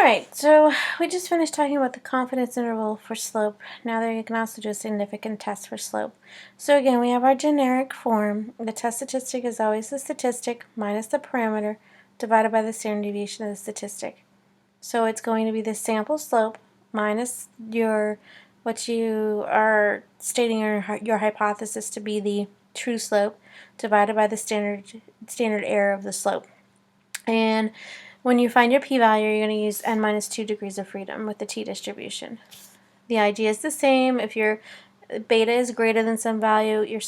Alright, so we just finished talking about the confidence interval for slope. Now there you can also do a significant test for slope. So again, we have our generic form. The test statistic is always the statistic minus the parameter divided by the standard deviation of the statistic. So it's going to be the sample slope minus what you are stating your hypothesis to be the true slope divided by the standard error of the slope. And when you find your p-value, you're going to use n minus 2 degrees of freedom with the t-distribution. The idea is the same. If your beta is greater than some value, your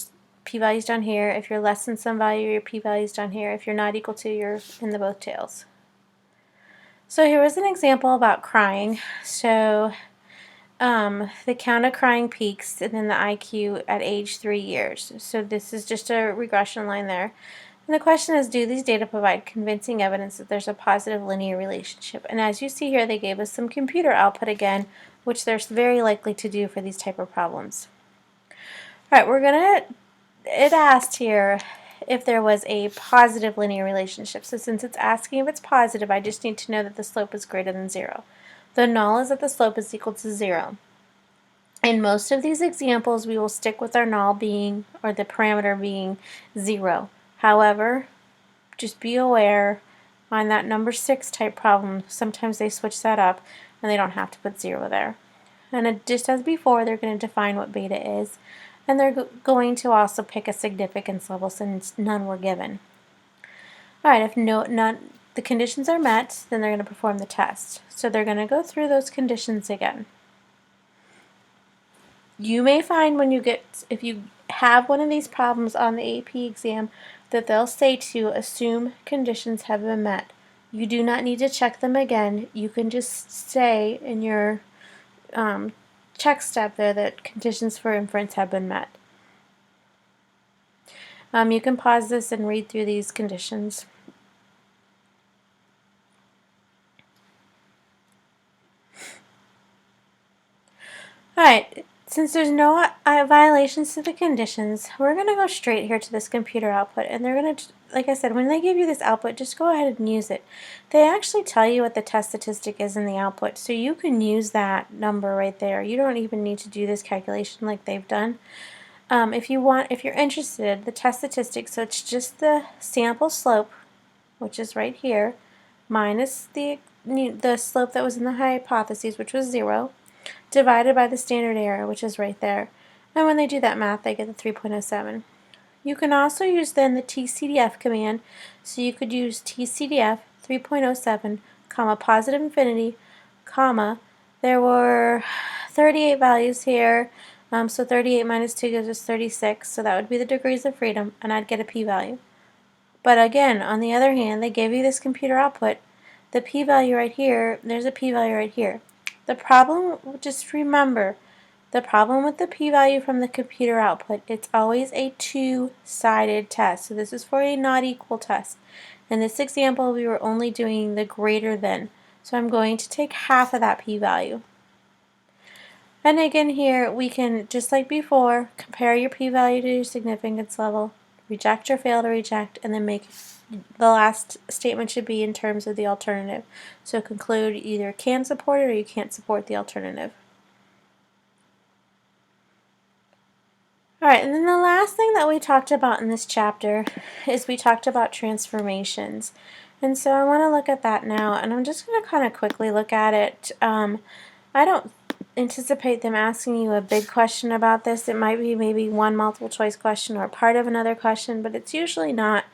p-value is down here. If you're less than some value, your p-value is down here. If you're not equal to, you're in the both tails. So here was an example about crying. So the count of crying peaks and then the IQ at age 3 years. So this is just a regression line there. And the question is, do these data provide convincing evidence that there's a positive linear relationship? And as you see here, they gave us some computer output again, which they're very likely to do for these type of problems. All right, it asked here if there was a positive linear relationship. So since it's asking if it's positive, I just need to know that the slope is greater than 0. The null is that the slope is equal to 0. In most of these examples, we will stick with our null being, or the parameter being 0. However, just be aware on that number 6 type problem, sometimes they switch that up and they don't have to put 0 there. And just as before, they're going to define what beta is, and they're going to also pick a significance level since none were given. Alright, if none the conditions are met, then they're going to perform the test. So they're going to go through those conditions again. You may find if you have one of these problems on the AP exam, that they'll say to assume conditions have been met. You do not need to check them again. You can just say in your check step there that conditions for inference have been met. You can pause this and read through these conditions. Alright, since there's no violations to the conditions, we're going to go straight here to this computer output, and they're going to, like I said, when they give you this output, just go ahead and use it. They actually tell you what the test statistic is in the output, so you can use that number right there. You don't even need to do this calculation like they've done. If you're interested, the test statistic, so it's just the sample slope, which is right here, minus the slope that was in the hypotheses, which was 0, divided by the standard error, which is right there. And when they do that math, they get the 3.07. You can also use then the tcdf command. So you could use tcdf 3.07, comma, positive infinity, comma, there were 38 values here, so 38 minus 2 gives us 36, so that would be the degrees of freedom, and I'd get a p-value. But again, on the other hand, they gave you this computer output. The p-value right here, there's a p-value right here. The problem, just remember, the problem with the p-value from the computer output, it's always a two-sided test. So this is for a not equal test. In this example, we were only doing the greater than. So I'm going to take half of that p-value. And again here, we can, just like before, compare your p-value to your significance level, reject or fail to reject, and then make the last statement should be in terms of the alternative. So conclude either can support it or you can't support the alternative. Alright, and then the last thing that we talked about in this chapter is we talked about transformations. And so I want to look at that now, and I'm just going to kind of quickly look at it. I don't anticipate them asking you a big question about this. It might be maybe one multiple choice question or part of another question, but it's usually not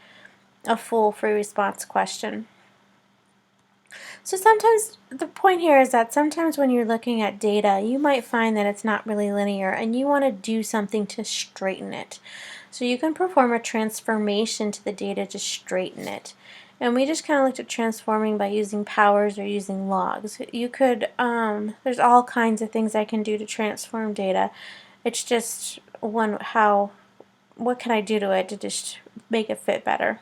a full free response question. So sometimes the point here is that sometimes when you're looking at data, you might find that it's not really linear and you want to do something to straighten it. So you can perform a transformation to the data to straighten it. And we just kind of looked at transforming by using powers or using logs. You could, there's all kinds of things I can do to transform data. It's just what can I do to it to just make it fit better?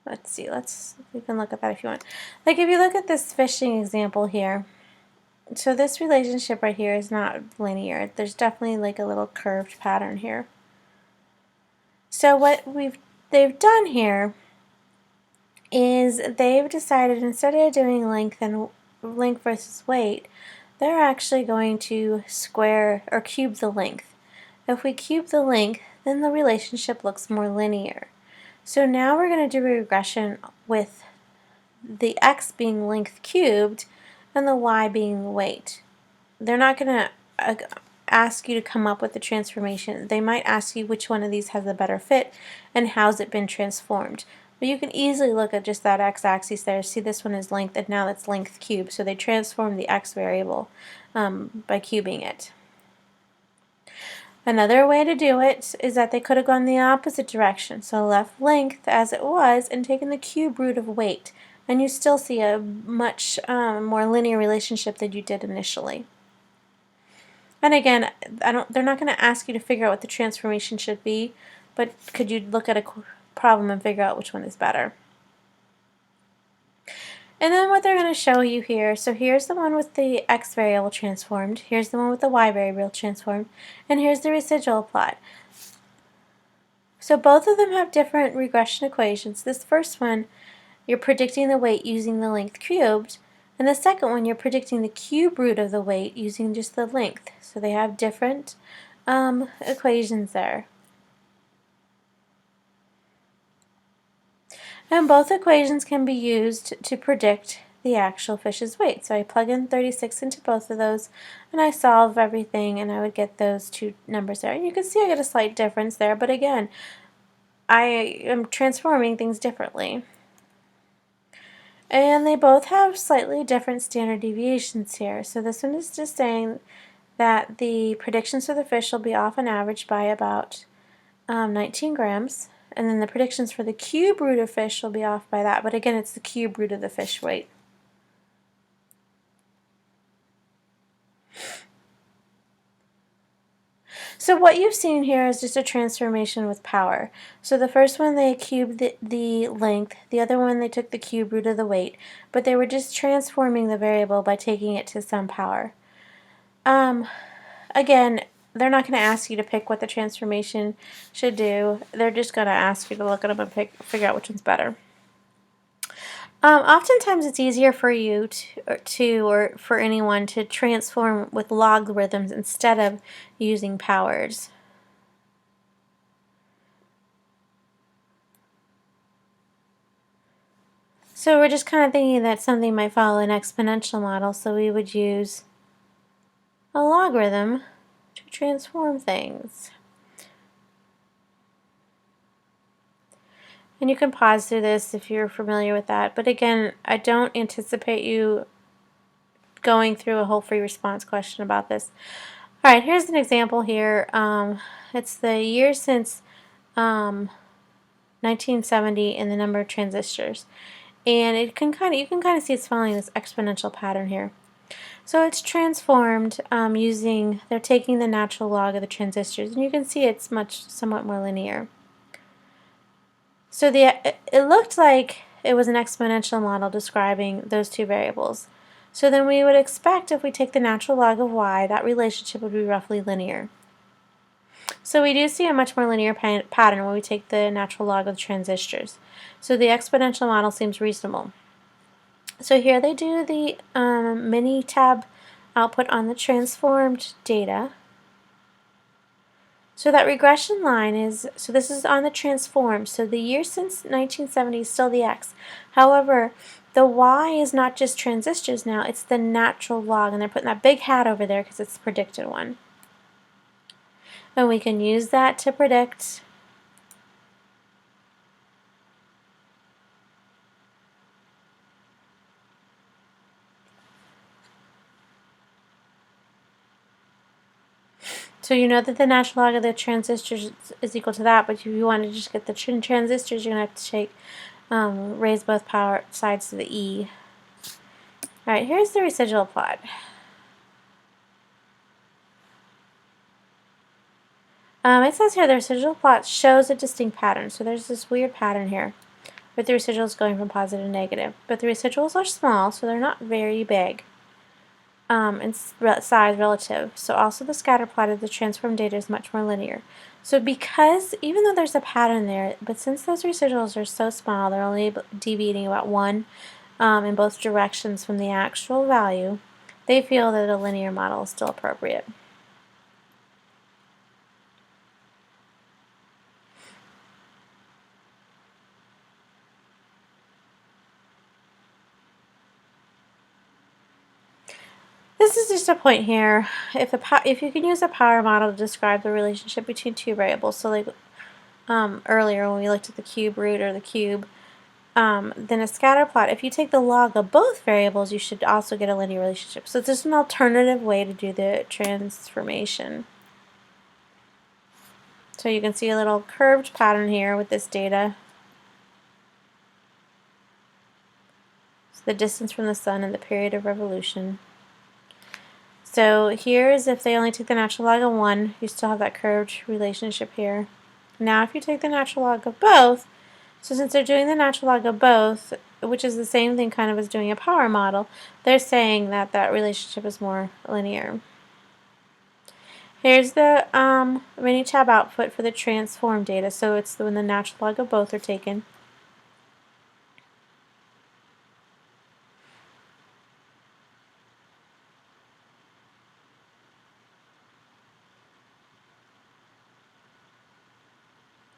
Let's see, we can look at that if you want. Like if you look at this fishing example here, so this relationship right here is not linear. There's definitely like a little curved pattern here. So what they've done here is they've decided instead of doing length versus weight, they're actually going to square or cube the length. If we cube the length, then the relationship looks more linear. So now we're going to do a regression with the x being length cubed and the y being weight. They're not going to ask you to come up with the transformation. They might ask you which one of these has a better fit and how's it been transformed. But you can easily look at just that x-axis there. See, this one is length, and now that's length cubed. So they transform the x variable by cubing it. Another way to do it is that they could have gone the opposite direction, so left length as it was and taken the cube root of weight, and you still see a much more linear relationship than you did initially. And again, they're not going to ask you to figure out what the transformation should be, but could you look at a problem and figure out which one is better? And then what they're going to show you here, so here's the one with the x variable transformed, here's the one with the y variable transformed, and here's the residual plot. So both of them have different regression equations. This first one, you're predicting the weight using the length cubed, and the second one, you're predicting the cube root of the weight using just the length. So they have different equations there. And both equations can be used to predict the actual fish's weight. So I plug in 36 into both of those, and I solve everything, and I would get those two numbers there. And you can see I get a slight difference there, but again, I am transforming things differently. And they both have slightly different standard deviations here. So this one is just saying that the predictions for the fish will be off on average by about 19 grams. And then the predictions for the cube root of fish will be off by that. But again, it's the cube root of the fish weight. So what you've seen here is just a transformation with power. So the first one they cubed the length, the other one they took the cube root of the weight, but they were just transforming the variable by taking it to some power. Again, they're not going to ask you to pick what the transformation should do. They're just going to ask you to look at them and figure out which one's better. Oftentimes it's easier for you or for anyone to transform with logarithms instead of using powers. So we're just kind of thinking that something might follow an exponential model, so we would use a logarithm to transform things. And you can pause through this if you're familiar with that. But again, I don't anticipate you going through a whole free response question about this. All right, here's an example here. It's the year since 1970 and the number of transistors. And you can kind of see it's following this exponential pattern here. So it's transformed they're taking the natural log of the transistors, and you can see it's somewhat more linear. So it looked like it was an exponential model describing those two variables. So then we would expect if we take the natural log of y, that relationship would be roughly linear. So we do see a much more linear pattern when we take the natural log of the transistors. So the exponential model seems reasonable. So here they do the mini-tab output on the transformed data. So that regression line so this is on the transformed. So the year since 1970 is still the x. However, the y is not just transistors now, it's the natural log. And they're putting that big hat over there because it's the predicted one. And we can use that to predict So you know that the natural log of the transistors is equal to that, but if you want to just get the transistors, you're going to have to raise both power sides to the e. Alright, here's the residual plot. It says here the residual plot shows a distinct pattern. So there's this weird pattern here with the residuals going from positive to negative. But the residuals are small, so they're not very big. In size relative. So also the scatter plot of the transformed data is much more linear. So because, even though there's a pattern there, but since those residuals are so small, they're only deviating about 1 in both directions from the actual value, they feel that a linear model is still appropriate. This is just a point here. If you can use a power model to describe the relationship between two variables, so like earlier when we looked at the cube root or the cube, then a scatter plot, if you take the log of both variables, you should also get a linear relationship. So it's just an alternative way to do the transformation. So you can see a little curved pattern here with this data. So the distance from the sun and the period of revolution. So here's if they only took the natural log of 1, you still have that curved relationship here. Now if you take the natural log of both, so since they're doing the natural log of both, which is the same thing kind of as doing a power model, they're saying that that relationship is more linear. Here's the Minitab output for the transform data. So it's when the natural log of both are taken.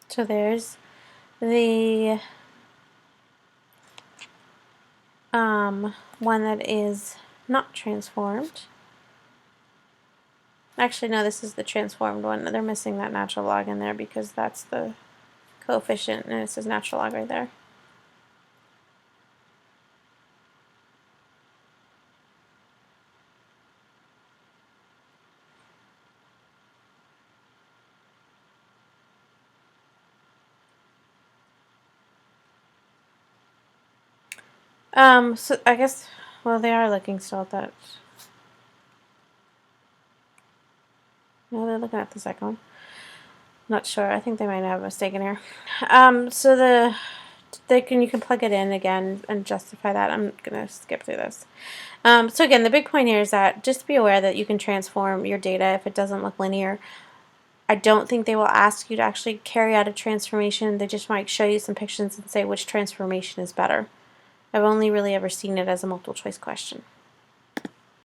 So there's the one that is not transformed. Actually, no, this is the transformed one. They're missing that natural log in there because that's the coefficient, and it says natural log right there. So I guess, well, they are looking still at that. No, they're looking at the second one. Not sure. I think they might have a mistake in here. So you can plug it in again and justify that. I'm gonna skip through this. So again, the big point here is that just be aware that you can transform your data if it doesn't look linear. I don't think they will ask you to actually carry out a transformation. They just might show you some pictures and say which transformation is better. I've only really ever seen it as a multiple choice question.